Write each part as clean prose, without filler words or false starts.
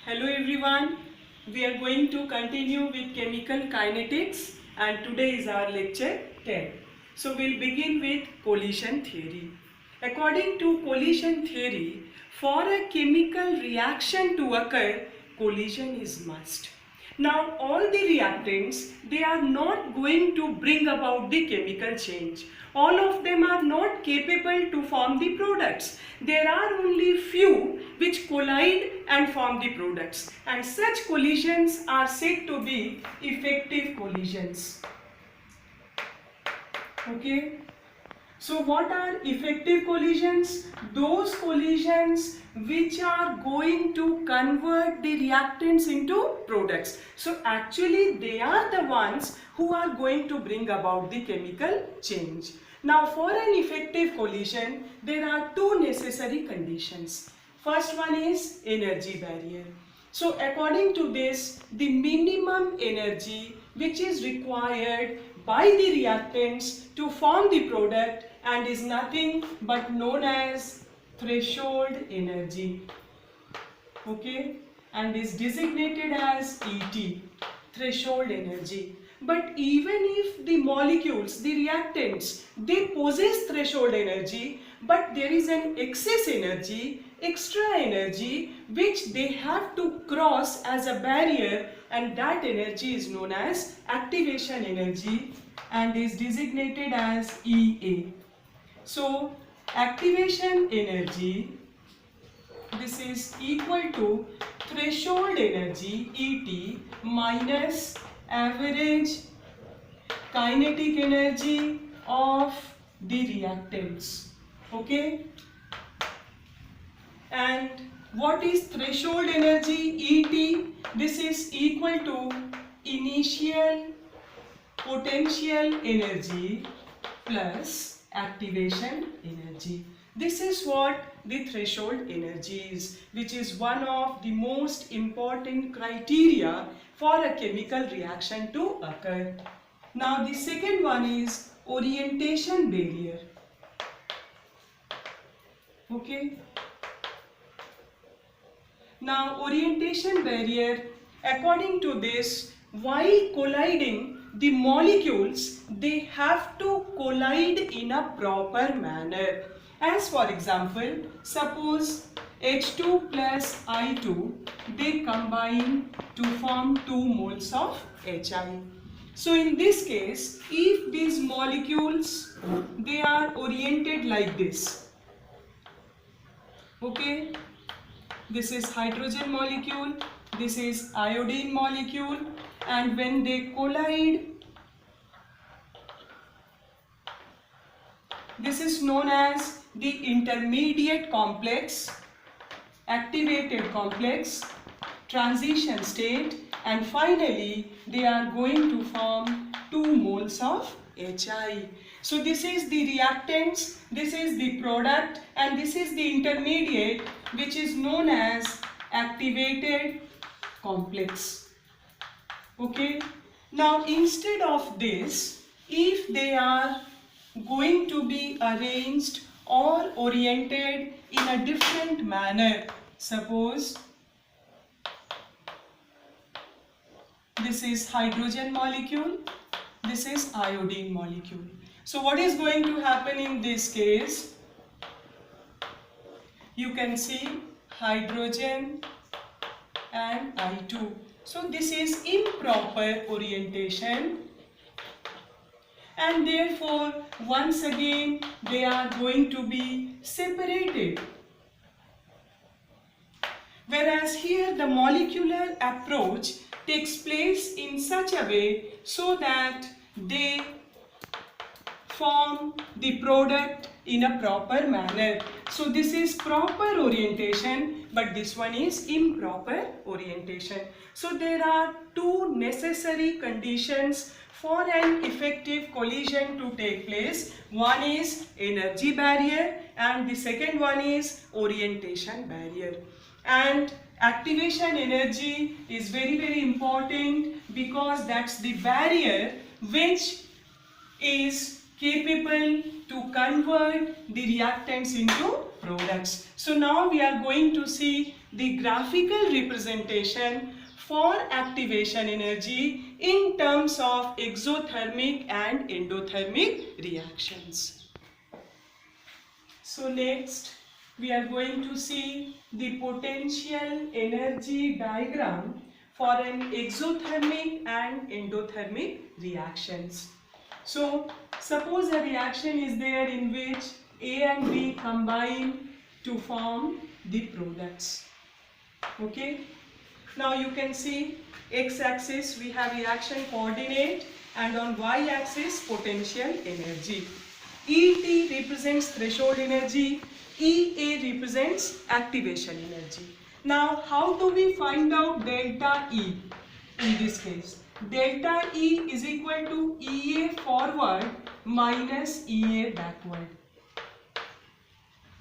Hello everyone, we are going to continue with chemical kinetics and today is our lecture 10. So we'll begin with collision theory. According to collision theory, for a chemical reaction to occur, collision is must. Now all the reactants, they are not going to bring about the chemical change. All of them are not capable to form the products. There are only few which collide and form the products, and such collisions are said to be effective collisions. Okay. So what are effective collisions? Those collisions which are going to convert the reactants into products. So actually they are the ones who are going to bring about the chemical change. Now for an effective collision, there are two necessary conditions. First one is energy barrier. So according to this, the minimum energy which is required by the reactants to form the product and is nothing but known as threshold energy, okay, and is designated as ET, threshold energy. But even if the molecules, the reactants, they possess threshold energy, but there is an excess energy, extra energy, which they have to cross as a barrier, and that energy is known as activation energy and is designated as EA. So activation energy, this is equal to threshold energy ET minus average kinetic energy of the reactants. Okay. And what is threshold energy ET? This is equal to initial potential energy plus activation energy. This is what the threshold energy is, which is one of the most important criteria for a chemical reaction to occur. Now the second one is orientation barrier. Okay. Now orientation barrier, according to this, while colliding, the molecules, they have to collide in a proper manner. As for example, suppose H2 plus I2, they combine to form 2 moles of HI. So in this case, if these molecules, they are oriented like this, okay, this is hydrogen molecule, this is iodine molecule, and when they collide, this is known as the intermediate complex, activated complex, transition state, and finally they are going to form 2 moles of HI. So this is the reactants, this is the product, and this is the intermediate, which is known as activated complex. Okay. Now instead of this, if they are going to be arranged or oriented in a different manner, suppose this is hydrogen molecule, this is iodine molecule. So what is going to happen in this case? You can see hydrogen and I2. So this is improper orientation, and therefore once again they are going to be separated. Whereas here the molecular approach takes place in such a way so that they form the product in a proper manner. So this is proper orientation, but this one is improper orientation. So there are two necessary conditions for an effective collision to take place. One is energy barrier and the second one is orientation barrier. And activation energy is very important because that's the barrier which is capable to convert the reactants into products. So now we are going to see the graphical representation for activation energy in terms of exothermic and endothermic reactions. So next we are going to see the potential energy diagram for an exothermic and endothermic reactions. So suppose a reaction is there in which A and B combine to form the products. Okay. Now you can see x-axis we have reaction coordinate and on y-axis potential energy. ET represents threshold energy, EA represents activation energy. Now how do we find out delta E in this case? Delta E is equal to EA forward minus EA backward.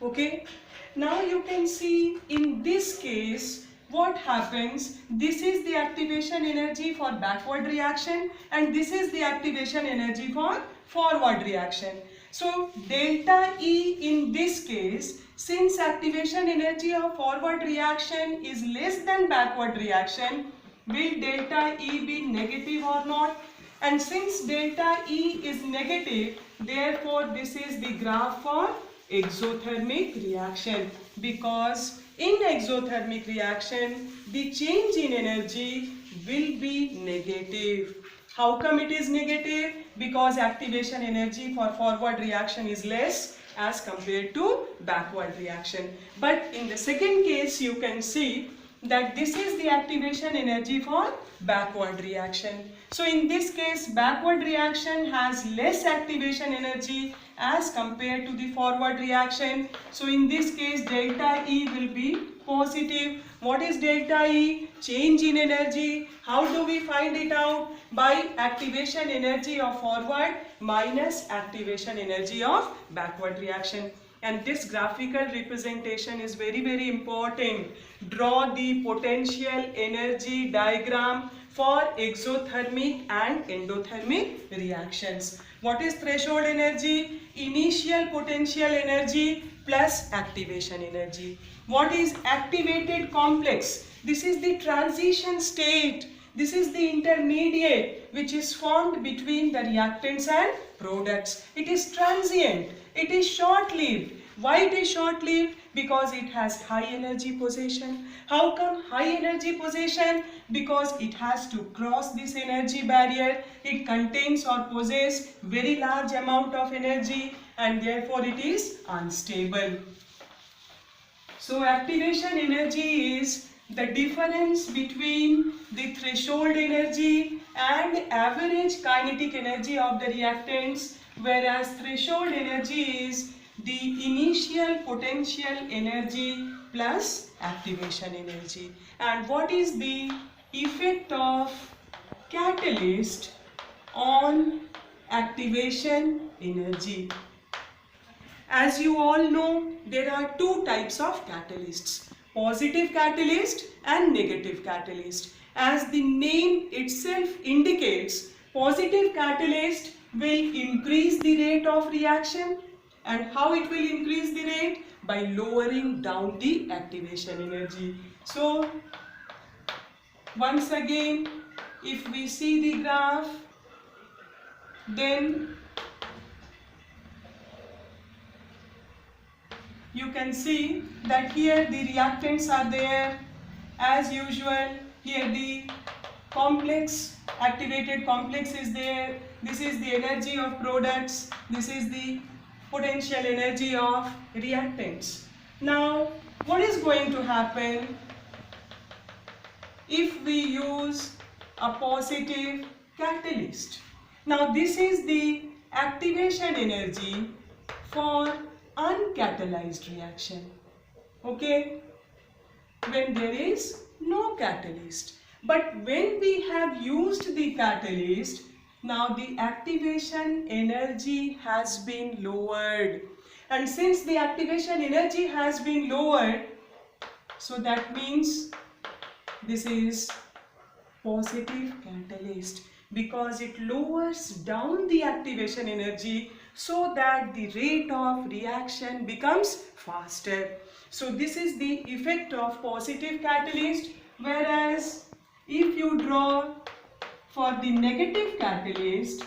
Okay. Now you can see in this case what happens. This is the activation energy for backward reaction and this is the activation energy for forward reaction. So delta E in this case, since activation energy of forward reaction is less than backward reaction, will delta E be negative or not? And since delta E is negative, therefore this is the graph for exothermic reaction, because in exothermic reaction the change in energy will be negative. How come it is negative? Because activation energy for forward reaction is less as compared to backward reaction. But in the second case you can see that this is the activation energy for backward reaction. So in this case backward reaction has less activation energy as compared to the forward reaction. So in this case delta E will be positive. What is delta E? Change in energy. How do we find it out? By activation energy of forward minus activation energy of backward reaction. And this graphical representation is very important. Draw the potential energy diagram for exothermic and endothermic reactions. What is threshold energy? Initial potential energy plus activation energy. What is activated complex? This is the transition state. This is the intermediate which is formed between the reactants and products. It is transient. It is short-lived. Why it is short-lived? Because it has high energy possession. How come high energy possession? Because it has to cross this energy barrier. It contains or possesses very large amount of energy and therefore it is unstable. So activation energy is the difference between the threshold energy and average kinetic energy of the reactants, whereas threshold energy is the initial potential energy plus activation energy. And what is the effect of catalyst on activation energy? As you all know, there are two types of catalysts, positive catalyst and negative catalyst. As the name itself indicates, positive catalyst will increase the rate of reaction. And how it will increase the rate? By lowering down the activation energy. So once again, if we see the graph, then you can see that here the reactants are there as usual. Here the complex, activated complex is there. This is the energy of products. This is the potential energy of reactants. Now what is going to happen if we use a positive catalyst? Now this is the activation energy for uncatalyzed reaction, okay, when there is no catalyst. But when we have used the catalyst, now the activation energy has been lowered, and since the activation energy has been lowered, so that means this is positive catalyst because it lowers down the activation energy so that the rate of reaction becomes faster. So this is the effect of positive catalyst, whereas if you draw for the negative catalyst,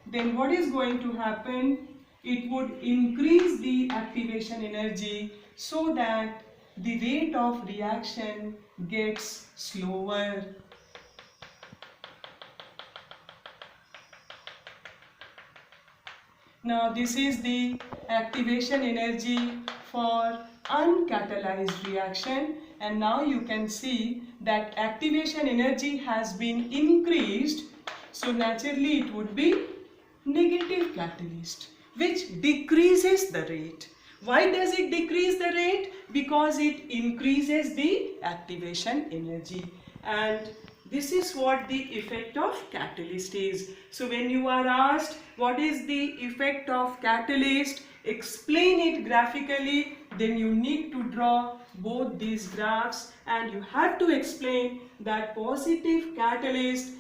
then what is going to happen? It would increase the activation energy so that the rate of reaction gets slower. Now this is the activation energy for uncatalyzed reaction, and now you can see that activation energy has been increased, so naturally it would be negative catalyst, which decreases the rate. Why does it decrease the rate? Because it increases the activation energy, and this is what the effect of catalyst is. So when you are asked what is the effect of catalyst, explain it graphically, then you need to draw both these graphs, and you have to explain that positive catalyst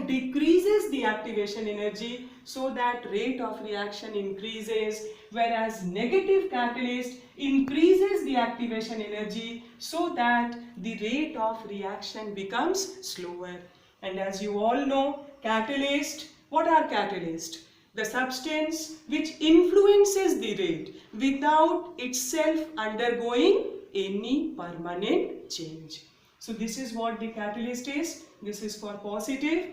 decreases the activation energy so that rate of reaction increases, whereas negative catalyst increases the activation energy so that the rate of reaction becomes slower. And as you all know, catalyst, what are catalysts? The substance which influences the rate without itself undergoing any permanent change. So this is what the catalyst is. This is for positive,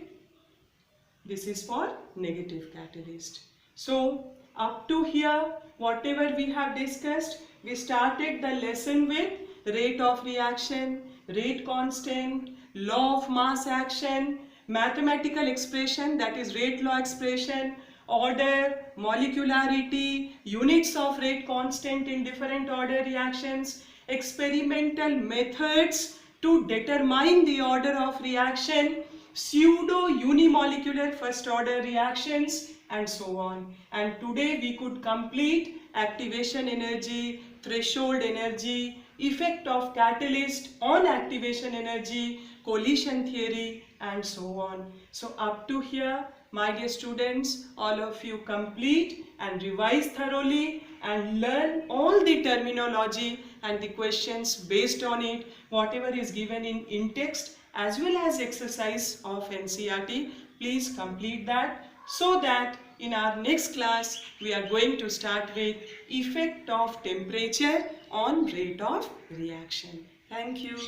this is for negative catalyst. So up to here, whatever we have discussed, we started the lesson with rate of reaction, rate constant, law of mass action, mathematical expression, that is rate law expression, order, molecularity, units of rate constant in different order reactions, experimental methods to determine the order of reaction, pseudo unimolecular first order reactions, and so on. And today we could complete activation energy, threshold energy, effect of catalyst on activation energy, collision theory, and so on. So up to here, my dear students, all of you complete and revise thoroughly and learn all the terminology and the questions based on it, whatever is given in text as well as exercise of NCERT. Please complete that, so that in our next class we are going to start with effect of temperature on rate of reaction. Thank you.